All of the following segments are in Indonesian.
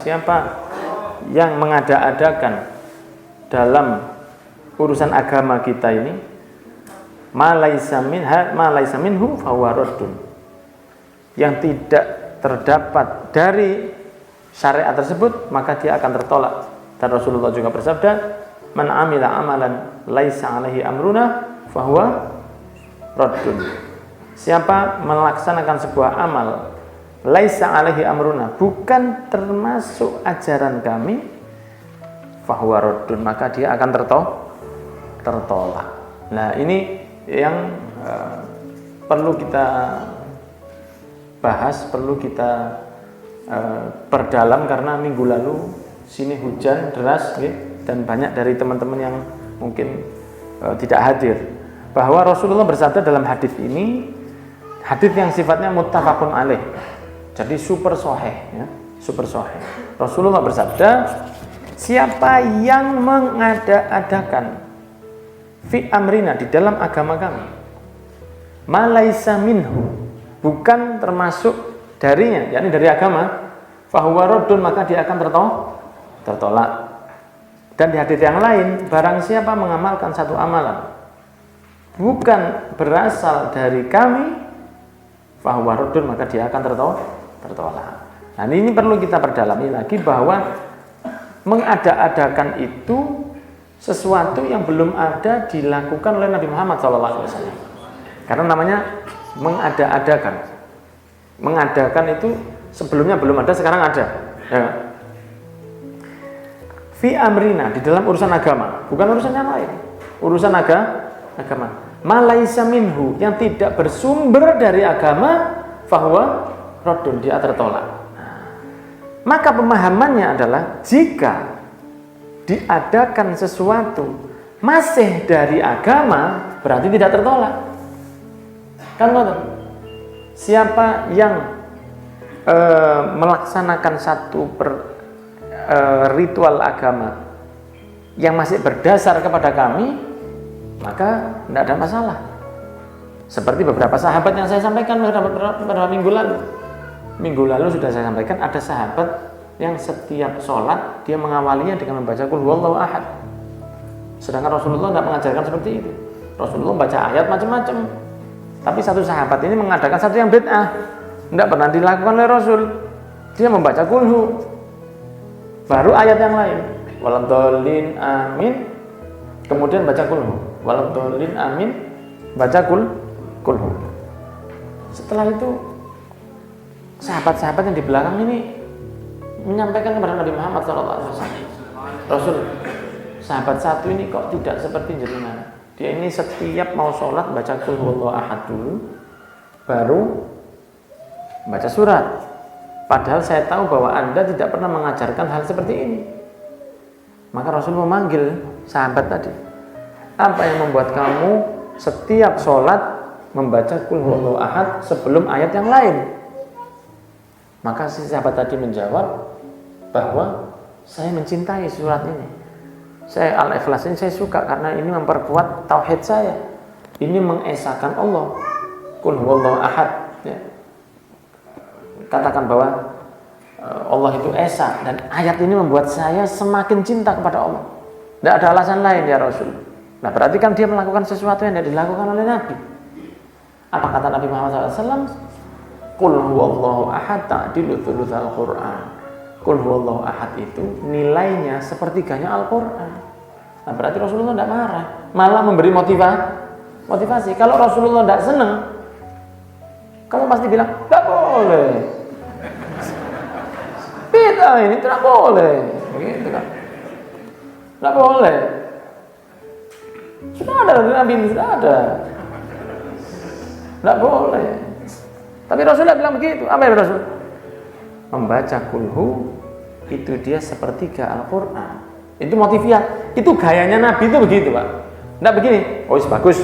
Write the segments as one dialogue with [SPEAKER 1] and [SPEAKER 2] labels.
[SPEAKER 1] Siapa yang mengada-adakan dalam urusan agama kita ini, ma laisa minhu fahuwa raddun, yang tidak terdapat dari syariat tersebut, maka dia akan tertolak. Dan Rasulullah juga bersabda, man amila amalan laisa alaihi amruna fahuwa raddun. Siapa melaksanakan sebuah amal laisa alaihi amruna, bukan termasuk ajaran kami, fahuwa raddun, maka dia akan tertolak. Nah, ini yang perlu kita bahas, perlu kita perdalam, karena minggu lalu sini hujan deras dan banyak dari teman-teman yang mungkin tidak hadir, bahwa Rasulullah bersabda dalam hadis ini, hadis yang sifatnya muttafaqun alaih, jadi super sahih ya, super sahih. Rasulullah bersabda, siapa yang mengada-adakan fi amrina, di dalam agama kami, ma laisa minhu, bukan termasuk darinya, yakni dari agama, fahuwa raddun, maka dia akan tertolak. Dan di hadis yang lain, barang siapa mengamalkan satu amalan bukan berasal dari kami, fahuwa raddun, maka dia akan tertolak. Nah, ini perlu kita perdalami lagi, bahwa mengada-adakan itu sesuatu yang belum ada dilakukan oleh Nabi Muhammad SAW. Karena namanya mengada-adakan. Mengadakan itu sebelumnya belum ada, sekarang ada. Ya. Fi amrina, di dalam urusan agama, bukan urusan yang lain. Urusan agama. Ma laisa minhu, yang tidak bersumber dari agama, fahuwa raddun, dia tertolak. Maka pemahamannya adalah, jika diadakan sesuatu masih dari agama, berarti tidak tertolak. Kan betul? Siapa yang melaksanakan satu ritual agama yang masih berdasar kepada kami, maka tidak ada masalah. Seperti beberapa sahabat yang saya sampaikan pada minggu lalu. Minggu lalu sudah saya sampaikan, ada sahabat yang setiap sholat dia mengawalinya dengan membaca qul huwallahu ahad. Sedangkan Rasulullah tidak mengajarkan seperti itu. Rasulullah baca ayat macam-macam. Tapi satu sahabat ini mengadakan satu yang bid'ah, tidak pernah dilakukan oleh Rasul. Dia membaca qul hu, baru ayat yang lain, waladhdallin amin, kemudian baca qul hu, waladhdallin amin, baca qul hu. Setelah itu sahabat-sahabat yang di belakang ini menyampaikan kepada Nabi Muhammad SAW, Rasul, sahabat satu ini kok tidak seperti jenengan. Dia ini setiap mau sholat baca qul huwallahu ahad dulu, baru baca surat. Padahal saya tahu bahwa Anda tidak pernah mengajarkan hal seperti ini. Maka Rasul memanggil sahabat tadi, apa yang membuat kamu setiap sholat membaca qul huwallahu ahad sebelum ayat yang lain? Maka si sahabat tadi menjawab bahwa saya mencintai surat ini. Saya Al-Ikhlas ini saya suka karena ini memperkuat tauhid saya. Ini mengesahkan Allah. Qul huwallahu ahad. Ya. Katakan bahwa Allah itu esa, dan ayat ini membuat saya semakin cinta kepada Allah. Tidak ada alasan lain ya Rasul. Nah, berarti kan dia melakukan sesuatu yang tidak dilakukan oleh Nabi. Apa kata Nabi Muhammad SAW? Qul huwallahu ahad ta'dilu thulutsal Qur'an. Qul huwallahu ahad itu nilainya sepertiganya Al-Qur'an. Nah, berarti Rasulullah tidak marah, malah memberi motivasi. Kalau Rasulullah tidak senang, kamu pasti bilang, tidak boleh. Bid'ah ini tidak boleh. Begitu kan? Tidak boleh. Sudah ada dari Nabi, sudah ada. Tidak boleh. Tapi Rasulullah bilang begitu. Apa ya Rasul? Membaca qul hu itu dia sepertiga Al-Qur'an. Itu motivasi. Itu gayanya Nabi itu begitu, Pak. Enggak begini. Oh, bagus.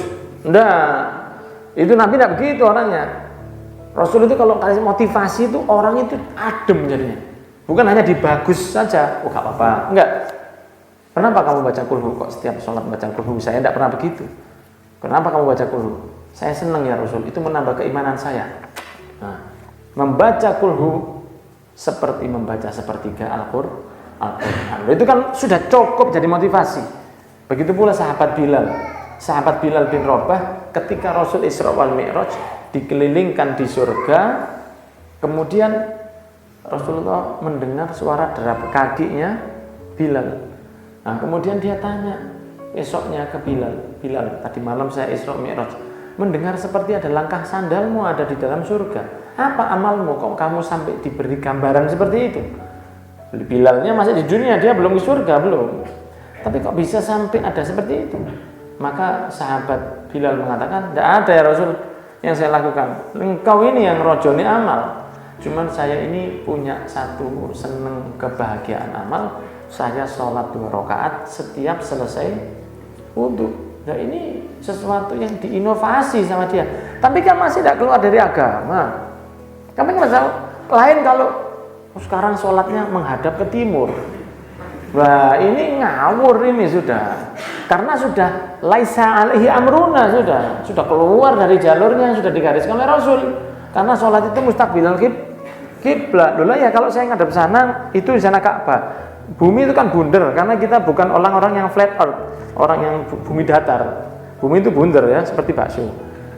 [SPEAKER 1] Enggak. Itu Nabi enggak begitu orangnya. Rasul itu kalau kasih motivasi itu orang itu adem jadinya. Bukan hanya dibagus saja. Oh, enggak apa-apa. Enggak. Kenapa kamu baca qul hu? Kok setiap sholat baca qul hu? Saya enggak pernah begitu. Kenapa kamu baca qul hu? Saya senang ya Rasul. Itu menambah keimanan saya. Nah, membaca qul hu seperti membaca sepertiga Al-Quran. Itu kan sudah cukup jadi motivasi. Begitu pula sahabat Bilal bin Rabah ketika Rasul Isra wal Mi'raj dikelilingkan di surga, kemudian Rasulullah mendengar suara derap kakinya Bilal. Nah, kemudian dia tanya esoknya ke Bilal, tadi malam saya Isra Mi'raj, mendengar seperti ada langkah sandalmu ada di dalam surga. Apa amalmu kok kamu sampai diberi gambaran seperti itu? Bilalnya masih di dunia, dia belum ke surga, belum. Tapi kok bisa sampai ada seperti itu? Maka sahabat Bilal mengatakan, tidak ada ya Rasul yang saya lakukan. Engkau ini yang rojoni amal. Cuman saya ini punya satu seneng kebahagiaan amal. Saya sholat 2 rakaat setiap selesai wudu. Nah ini sesuatu yang diinovasi sama dia. Tapi kan masih tidak keluar dari agama. Kami nggak tahu. Lain kalau sekarang sholatnya menghadap ke timur. Wah ini ngawur ini sudah. Karena sudah laisa alaihi amruna, sudah keluar dari jalurnya yang sudah digariskan oleh Rasul. Karena sholat itu mustaqbilal kiblat. Dulu ya kalau saya ngadep sana itu di sana Ka'bah. Bumi itu kan bundar karena kita bukan orang-orang yang flat earth, orang yang bumi datar. Bumi itu bundar ya, seperti bakso.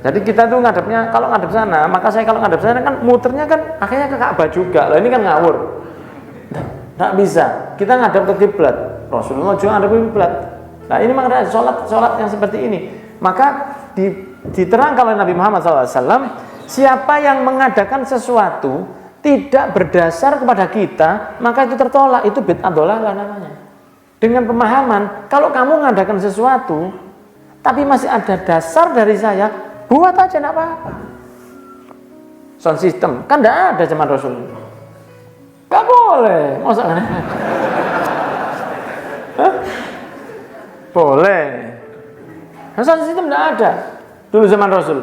[SPEAKER 1] Jadi kita tuh ngadepnya, kalau ngadep sana, maka saya kalau ngadep sana kan muternya kan akhirnya ke Ka'bah juga. Lah ini kan ngawur. Nggak bisa. Kita ngadep ke kiblat. Rasulullah juga ngadep ke kiblat. Nah ini makanya sholat yang seperti ini. Maka diterangkan oleh Nabi Muhammad SAW, siapa yang mengadakan sesuatu tidak berdasar kepada kita, maka itu tertolak. Itu bid'ah dhalalah namanya. Dengan pemahaman, kalau kamu mengadakan sesuatu, tapi masih ada dasar dari saya, buat aja enggak apa-apa. Sound system kan enggak ada zaman Rasul. Enggak boleh. Masa kan? Boleh. Sound system enggak ada dulu zaman Rasul.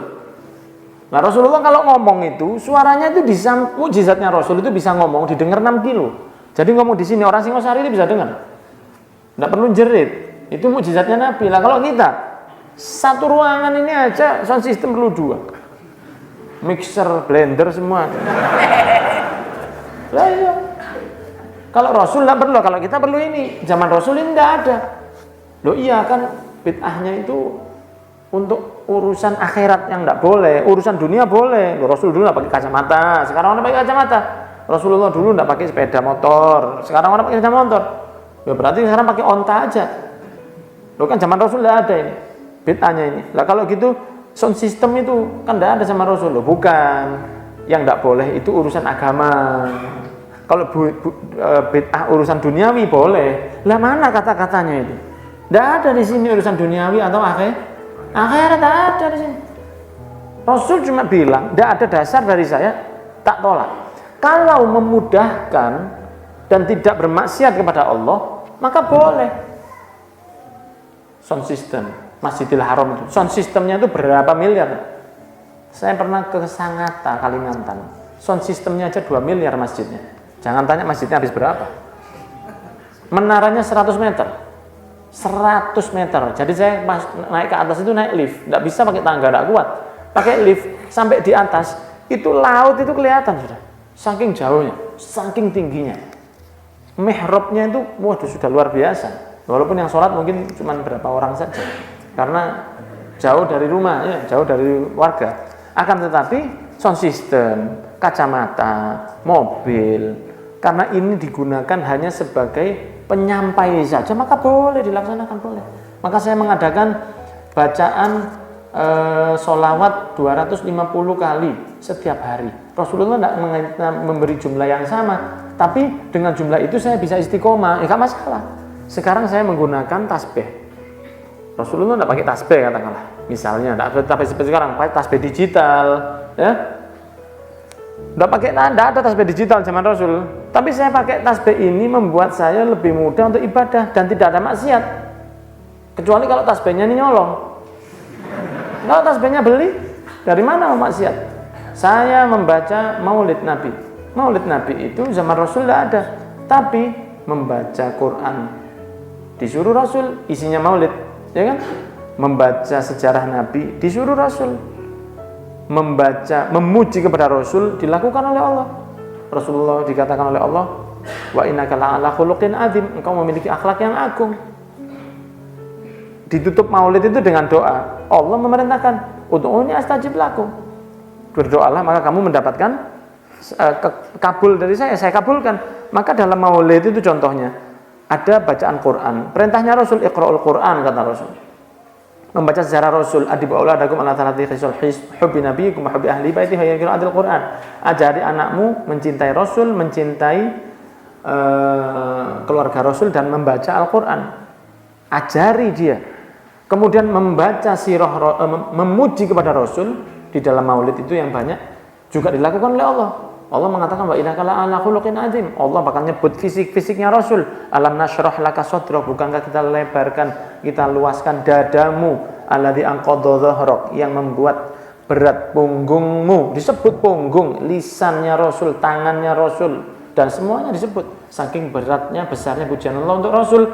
[SPEAKER 1] Nah Rasulullah kalau ngomong itu suaranya itu bisa, mukjizatnya Rasul itu bisa ngomong didengar 6 kilo. Jadi ngomong di sini orang Singosari itu bisa dengar. Enggak perlu jerit. Itu mukjizatnya Nabi. Lah kalau kita satu ruangan ini aja sound system perlu 2. Mixer, blender semua. Lah iya. Kalau Rasul enggak perlu, kalau kita perlu ini. Zaman Rasul ini enggak ada. Loh iya kan bid'ahnya itu untuk urusan akhirat yang enggak boleh, urusan dunia boleh. Loh, Rasul dulu enggak pakai kacamata, sekarang orang pakai kacamata. Rasulullah dulu enggak pakai sepeda motor, sekarang orang pakai sepeda motor. Ya berarti sekarang pakai onta aja. Loh kan zaman Rasul enggak ada ini. Bid'ahnya ini. Lah kalau gitu sound system itu kan enggak ada sama Rasul. Loh bukan. Yang enggak boleh itu urusan agama. Kalau bid'ah urusan duniawi boleh. Lah mana kata-katanya itu? Enggak ada di sini urusan duniawi atau akhirat enggak ada di sini. Rasul cuma bilang, enggak ada dasar dari saya, tak tolak. Kalau memudahkan dan tidak bermaksiat kepada Allah, maka boleh. Sound system Masjidil Haram itu, sound systemnya itu berapa miliar? Saya pernah ke Sangatta, Kalimantan. Sound systemnya aja 2 miliar masjidnya. Jangan tanya masjidnya habis berapa. Menaranya 100 meter. 100 meter. Jadi saya pas naik ke atas itu naik lift. Nggak bisa pakai tangga, nggak kuat. Pakai lift sampai di atas, itu laut itu kelihatan sudah. Saking jauhnya, saking tingginya. Mihrabnya itu, waduh sudah luar biasa. Walaupun yang sholat mungkin cuma berapa orang saja. Karena jauh dari rumah, ya, jauh dari warga. Akan tetapi sound system, kacamata, mobil, karena ini digunakan hanya sebagai penyampai saja, maka boleh dilaksanakan, boleh. Maka saya mengadakan bacaan sholawat 250 kali setiap hari. Rasulullah tidak memberi jumlah yang sama, tapi dengan jumlah itu saya bisa istiqomah, enggak masalah. Sekarang saya menggunakan tasbih. Rasulullah tidak pakai tasbih katakanlah. Misalnya, tidak pakai seperti sekarang, pakai tasbih digital, ya. Tidak ada tasbih digital zaman Rasul. Tapi saya pakai tasbih ini membuat saya lebih mudah untuk ibadah dan tidak ada maksiat. Kecuali kalau tasbihnya ini nyolong. Kalau tasbihnya beli, dari mana mau maksiat? Saya membaca Maulid Nabi. Maulid Nabi itu zaman Rasul tidak ada. Tapi membaca Quran disuruh Rasul, isinya Maulid, ya kan? Membaca sejarah Nabi disuruh Rasul. Memuji kepada Rasul dilakukan oleh Allah. Rasulullah dikatakan oleh Allah, wa innaka la'ala khuluqin adzim, engkau memiliki akhlak yang agung. Ditutup maulid itu dengan doa. Allah memerintahkan, ud'uni astajib lakum. Berdoalah maka kamu mendapatkan kabul dari saya kabulkan. Maka dalam maulid itu contohnya ada bacaan Quran. Perintahnya Rasul, iqra'ul Quran, kata Rasul. Membaca sejarah Rasul, adibu auladakum ala thalathi khisal hubbi nabiyikum wa hubbi ahli baiti fa yakunu adil Quran. Ajari anakmu mencintai Rasul, mencintai keluarga Rasul dan membaca Al-Quran. Ajari dia. Kemudian membaca sirah, memuji kepada Rasul di dalam maulid itu yang banyak juga dilakukan oleh Allah. Allah mengatakan wa innaka la'ala khuluqin adzim. Allah bakal nyebut fisik-fisiknya Rasul. Alam nashrah laka sadrak, bukankah kita lebarkan, kita luaskan dadamu, alladzi anqadha dhahrak, yang membuat berat punggungmu. Disebut punggung, lisannya Rasul, tangannya Rasul, dan semuanya disebut. Saking beratnya, besarnya pujian Allah untuk Rasul.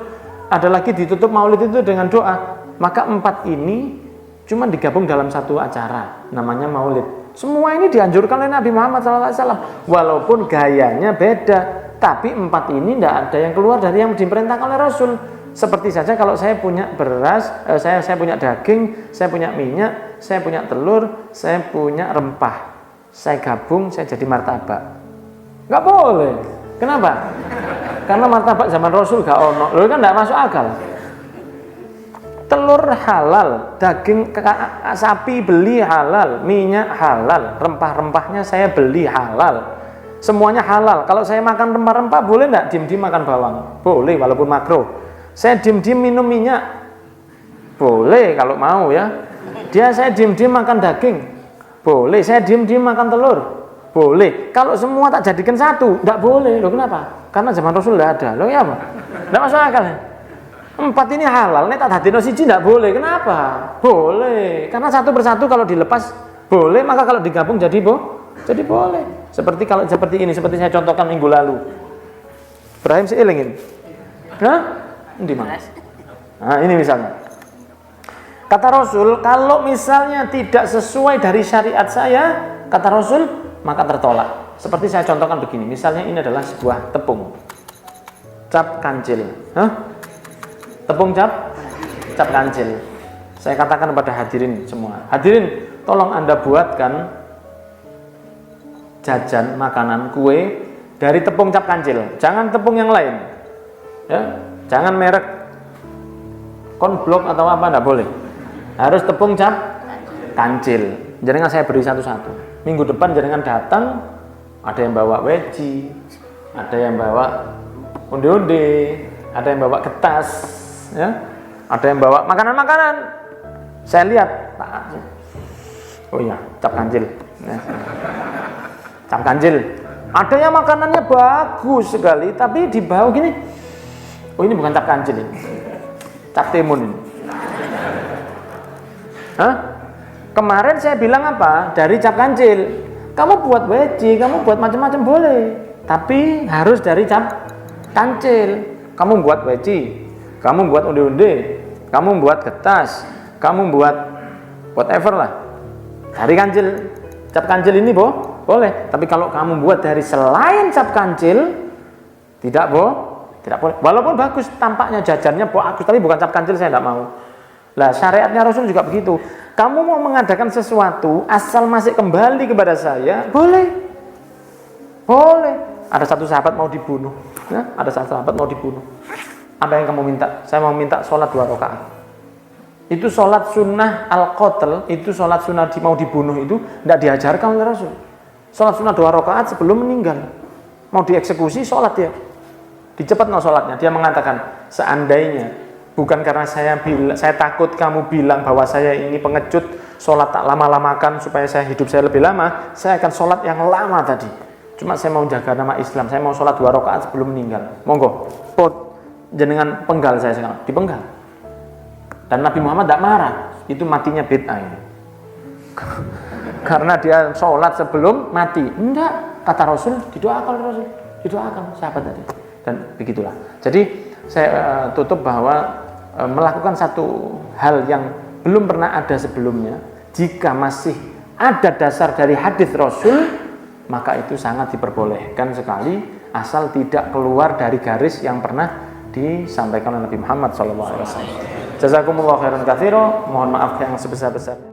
[SPEAKER 1] Ada lagi ditutup maulid itu dengan doa. Maka 4 ini cuma digabung dalam satu acara, namanya maulid. Semua ini dianjurkan oleh Nabi Muhammad SAW, walaupun gayanya beda, tapi 4 ini tidak ada yang keluar dari yang diperintahkan oleh Rasul. Seperti saja kalau saya punya beras, saya punya daging, saya punya minyak, saya punya telur, saya punya rempah, saya gabung, saya jadi martabak. Nggak boleh. Kenapa? Karena martabak zaman Rasul gak ono, loh kan nggak masuk akal. Telur halal, daging sapi beli halal, minyak halal, rempah-rempahnya saya beli halal, semuanya halal. Kalau saya makan rempah-rempah boleh nggak diem-diem makan bawang? Boleh walaupun makro. Saya diem-diem minum minyak, boleh kalau mau ya. Saya diem-diem makan daging, boleh. Saya diem-diem makan telur, boleh. Kalau semua tak jadikan satu, nggak boleh. Loh kenapa? Karena zaman Rasul nggak ada. Loh ya apa? Nggak masuk akal ya? 4 ini halal, ini tak hadino siji tidak boleh. Kenapa? Boleh. Karena satu persatu kalau dilepas boleh, maka kalau digabung jadi boleh. Seperti ini, seperti saya contohkan minggu lalu. Ibrahim seilingin. Hah? Di mana? Nah, ini misalnya. Kata Rasul, kalau misalnya tidak sesuai dari syariat saya, kata Rasul, maka tertolak. Seperti saya contohkan begini. Misalnya ini adalah sebuah tepung. Cap kancil. Hah? Tepung cap kancil. Saya katakan kepada hadirin semua, hadirin, tolong Anda buatkan jajan makanan kue dari tepung cap kancil, jangan tepung yang lain ya, jangan merek konblok atau apa, enggak boleh, harus tepung cap kancil. Jangan saya beri satu-satu. Minggu depan jangan datang, ada yang bawa weci, ada yang bawa onde-onde, ada yang bawa kertas ya, ada yang bawa makanan-makanan. Saya lihat, oh iya, cap kancil ya. Cap kancil. Ada yang makanannya bagus sekali, tapi di bawah gini, oh ini bukan cap kancil ini, cap timun ini. Hah? Kemarin saya bilang apa? Dari cap kancil. Kamu buat weci, kamu buat macam-macam boleh, tapi harus dari cap kancil. Kamu buat weci, kamu buat onde-onde, kamu buat kertas, kamu buat whatever lah, dari kancil, cap kancil ini boleh. Tapi kalau kamu buat dari selain cap kancil, tidak boleh. Walaupun bagus tampaknya jajannya bagus, tapi bukan cap kancil, saya tidak mau. Lah syariatnya Rasul juga begitu. Kamu mau mengadakan sesuatu asal masih kembali kepada saya, boleh. Ada satu sahabat mau dibunuh, ya? Apa yang kamu minta? Saya mau minta sholat 2 rakaat. Itu sholat sunnah al-qatl, itu sholat sunnah mau dibunuh itu tidak diajarkan oleh Rasul. Sholat sunnah 2 rakaat sebelum meninggal. Mau dieksekusi sholat ya. Dicepat sholatnya. Dia mengatakan, seandainya bukan karena saya takut kamu bilang bahwa saya ini pengecut, sholat tak lama-lamakan supaya hidup saya lebih lama, saya akan sholat yang lama tadi. Cuma saya mau jaga nama Islam, saya mau sholat 2 rakaat sebelum meninggal. Monggo, jenengan penggal saya sekarang, dipenggal. Dan Nabi Muhammad tidak marah, itu matinya bid'ah ini. Karena dia sholat sebelum mati. Enggak, kata Rasul, didoakan oleh Rasul, didoakan sahabat tadi. Dan begitulah. Jadi saya tutup bahwa melakukan satu hal yang belum pernah ada sebelumnya, jika masih ada dasar dari hadis Rasul, maka itu sangat diperbolehkan sekali asal tidak keluar dari garis yang pernah disampaikan oleh Nabi Muhammad SAW. Jazakumullah khairan katsira. Mohon maaf yang sebesar-besarnya.